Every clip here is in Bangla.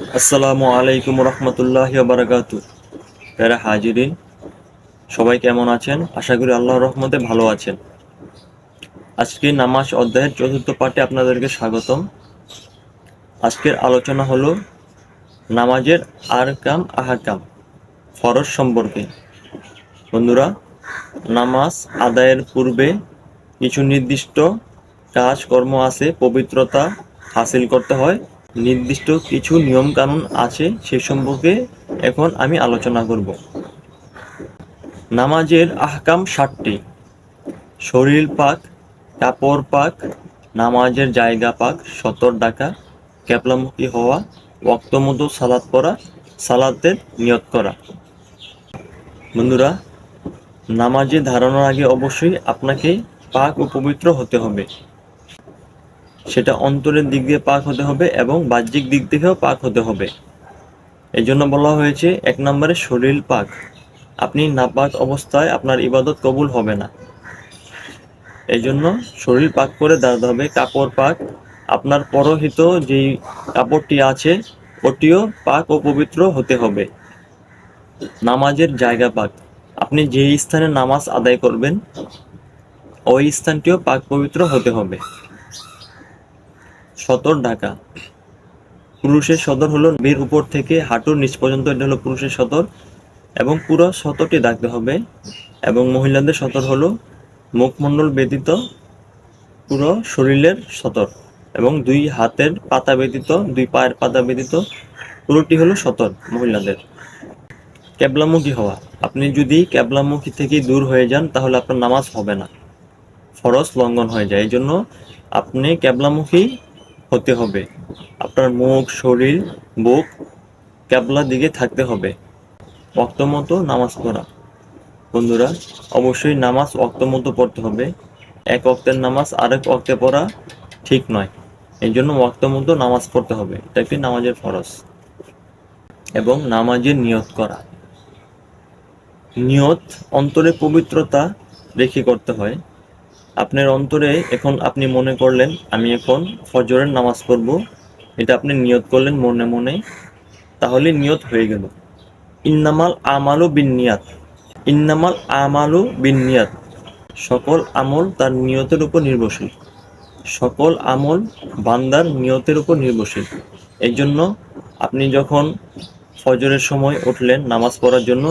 আসসালামু আলাইকুম রহমতুল্লাহি বারাকাতু। প্যারা হাজিরিন, সবাই কেমন আছেন? আশা করি আল্লাহর রহমতে ভালো আছেন। আজকে নামাজ অধ্যায়ের চতুর্থ পাঠে আপনাদেরকে স্বাগতম। আজকের আলোচনা হলো নামাজের আরকাম আহকাম, ফরজ সম্পর্কে। বন্ধুরা, নামাজ আদায়ের পূর্বে কিছু নির্দিষ্ট কাজকর্ম আছে, পবিত্রতা হাসিল করতে হয়, নির্দিষ্ট কিছু নিয়মকানুন আছে, সে সম্পর্কে এখন আমি আলোচনা করব। নামাজের আহকাম 7টি: শরীর পাক, কাপড় পাক, নামাজের জায়গা পাক, সতর ডাকা, কেবলামুখী হওয়া, ওয়াক্তমতো সালাত পড়া, সালাতের নিয়ত করা। বন্ধুরা, নামাজে দাঁড়ানোর আগে অবশ্যই আপনাকে পাক ও পবিত্র হতে হবে। সেটা অন্তরের দিক দিয়ে পাক হতে হবে এবং বাহ্যিক দিক থেকেও পাক হতে হবে। এই জন্য বলা হয়েছে 1 নম্বরে শরীর পাক। আপনি নাপাক অবস্থায় আপনার ইবাদত কবুল হবে না। এই জন্য শরীর পাক করে দাঁড়াতে হবে। কাপড় পাক, আপনার পরহিত যেই কাপড়টি আছে ওটিও পাক ও পবিত্র হতে হবে। নামাজের জায়গা পাক, আপনি যেই স্থানে নামাজ আদায় করবেন ওই স্থানটিও পাক পবিত্র হতে হবে। সতর ঢাকা, পুরুষের সদর হলো বের উপর থেকে হাঁটুর নিচ পর্যন্ত, এটা হলো পুরুষের সদর এবং পুরো সতরটি ঢাকতে হবে। এবং মহিলাদের সতর হলো মুখমণ্ডল ব্যতীত পুরো শরীরের সতর এবং 2 হাতের পাতা ব্যতীত, 2 পায়ের পাতা ব্যতীত পুরোটি হলো সতর মহিলাদের। কেবলামুখী হওয়া, আপনি যদি কেবলামুখী থেকে দূর হয়ে যান তাহলে আপনার নামাজ হবে না, ফরজ লঙ্ঘন হয়ে যায়। এই জন্য আপনি কেবলামুখী হতে হবে। আপনার মুখ, শরীর, বুক কেবলার দিকে থাকতে হবে। ওয়াক্তমতো নামাজ পড়া, বন্ধুরা অবশ্যই নামাজ ওয়াক্তমতো পড়তে হবে। এক ওয়াক্তের নামাজ আরেক ওয়াক্তে পড়া ঠিক নয়। এই জন্য ওয়াক্তমতো নামাজ পড়তে হবে, এটা একটি নামাজের ফরজ। এবং নামাজের নিয়ত করা, নিয়ত অন্তরে পবিত্রতা রেখে করতে হয়। আপনার অন্তরে এখন আপনি মনে করলেন আমি এখন ফজরের নামাজ পড়ব, এটা আপনি নিয়ত করলেন মনে মনে, তাহলে নিয়ত হয়ে গেল। ইন্নামাল আমালু বিন্নিয়াত, ইন্নামাল আমালু বিন্নিয়াত, সকল আমল তার নিয়তের উপর নির্ভরশীল। সকল আমল বান্দার নিয়তের উপর নির্ভরশীল। এই জন্য আপনি যখন ফজরের সময় উঠলেন নামাজ পড়ার জন্য,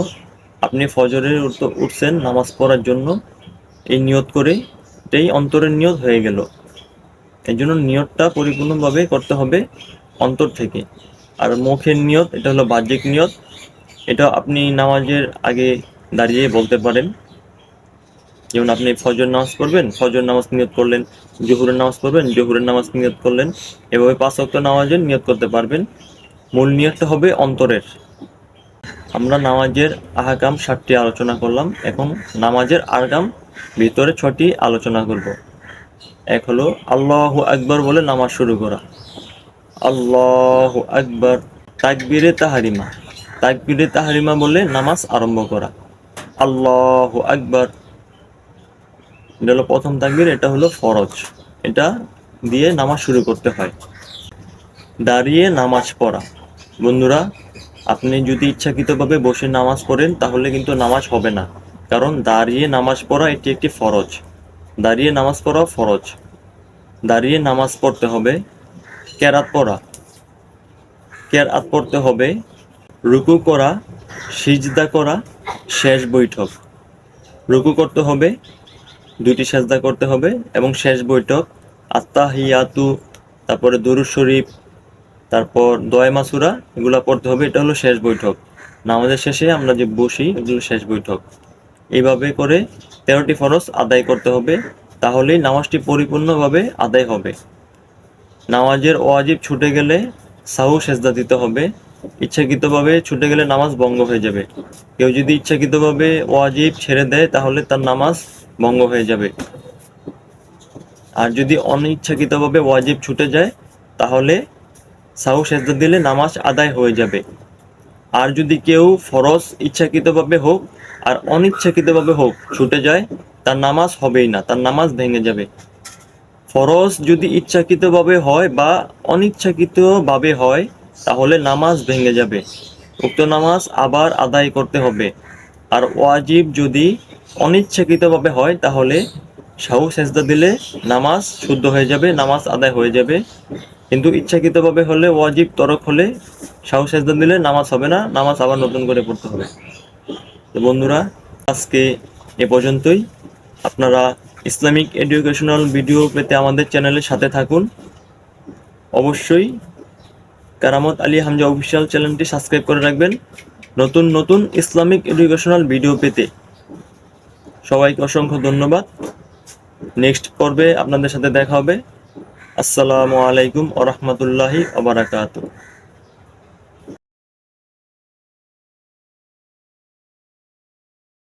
আপনি ফজরের উঠছেন নামাজ পড়ার জন্য, এই নিয়ত করে এটাই অন্তরের নিয়ত হয়ে গেল। এই জন্য নিয়তটা পরিপূর্ণভাবে করতে হবে অন্তর থেকে। আর মুখের নিয়ত এটা হলো বাহ্যিক নিয়ত, এটা আপনি নামাজের আগে দাঁড়িয়ে বলতে পারেন। যেমন আপনি ফজর নামাজ পড়বেন, ফজর নামাজ নিয়ত করলেন, জোহরের নামাজ পড়বেন, জোহরের নামাজ নিয়ত করলেন, এভাবে 5 ওয়াক্ত নামাজের নিয়ত করতে পারবেন। মূল নিয়তটা হবে অন্তরের। আমরা নামাজের আহকাম 7টি আলোচনা করলাম, এখন নামাজের আরকাম ভিতরে 6টি আলোচনা করব। এক হলো আল্লাহু আকবার বলে নামাজ শুরু করা। আল্লাহু আকবার, তাকবীরে তাহরিমা, তাকবীরে তাহরিমা বলে নামাজ আরম্ভ করা। আল্লাহু আকবার, এটা হলো প্রথম তাকবীর, এটা হলো ফরজ, এটা দিয়ে নামাজ শুরু করতে হয়। দাঁড়িয়ে নামাজ পড়া, বন্ধুরা আপনি যদি ইচ্ছাকৃতভাবে বসে নামাজ পড়েন তাহলে কিন্তু নামাজ হবে না, কারণ দাঁড়িয়ে নামাজ পড়া এটি একটি ফরজ। দাঁড়িয়ে নামাজ পড়া ফরজ, দাঁড়িয়ে নামাজ পড়তে হবে। কেরাত পড়া, কেরাত পড়তে হবে। রুকু করা, সিজদা করা, শেষ বৈঠক। রুকু করতে হবে, 2টি সেজদা করতে হবে এবং শেষ বৈঠক আত্তাহিয়াতু, তারপরে দুরূদ শরীফ, তারপর দোয়া মাসুরা, এগুলা পড়তে হবে। এটা হলো শেষ বৈঠক। নামাজের শেষে আমরা যে বসি এগুলো শেষ বৈঠক। এইভাবে করে 13টি ফরজ আদায় করতে হবে, তাহলেই নামাজটি পরিপূর্ণভাবে আদায় হবে। নামাজের ওয়াজিব ছুটে গেলে সাহু সেজদা দিতে হবে। ইচ্ছাকৃতভাবে ছুটে গেলে নামাজ ভঙ্গ হয়ে যাবে। কেউ যদি ইচ্ছাকৃতভাবে ওয়াজিব ছেড়ে দেয় তাহলে তার নামাজ ভঙ্গ হয়ে যাবে। আর যদি অনিচ্ছাকৃতভাবে ওয়াজিব ছুটে যায় তাহলে সাহু সেজদা দিলে নামাজ আদায় হয়ে যাবে। আর যদি কেউ ফরজ ইচ্ছাকৃতভাবে হোক আর অনিচ্ছাকৃতভাবে হোক ছুটে যায়, তার নামাজ হবেই না, তার নামাজ ভেঙে যাবে। ফরজ যদি ইচ্ছাকৃতভাবে হয় বা অনিচ্ছাকৃতভাবে হয়, তাহলে নামাজ ভেঙে যাবে। উক্ত নামাজ আবার আদায় করতে হবে। আর ওয়াজিব যদি অনিচ্ছাকৃতভাবে হয় তাহলে সাহু সেজদা দিলে নামাজ শুদ্ধ হয়ে যাবে, নামাজ আদায় হয়ে যাবে। কিন্তু ইচ্ছাকৃতভাবে হলে, ওয়াজিব তরক হলে সাহু সেজদা দিলে নামাজ হবে না, নামাজ আবার নতুন করে পড়তে হবে। তো বন্ধুরা, আজকে এ পর্যন্তই। আপনারা ইসলামিক এডুকেশনাল ভিডিও পেতে আমাদের চ্যানেলের সাথে থাকুন। অবশ্যই কারামত আলী হামজা অফিসিয়াল চ্যানেলটি সাবস্ক্রাইব করে রাখবেন নতুন নতুন ইসলামিক এডুকেশনাল ভিডিও পেতে। সবাইকে অসংখ্য ধন্যবাদ। নেক্সট পর্বে আপনাদের সাথে দেখা হবে। আসসালামু আলাইকুম ওয়া রাহমাতুল্লাহি ওয়া বারাকাতুহু।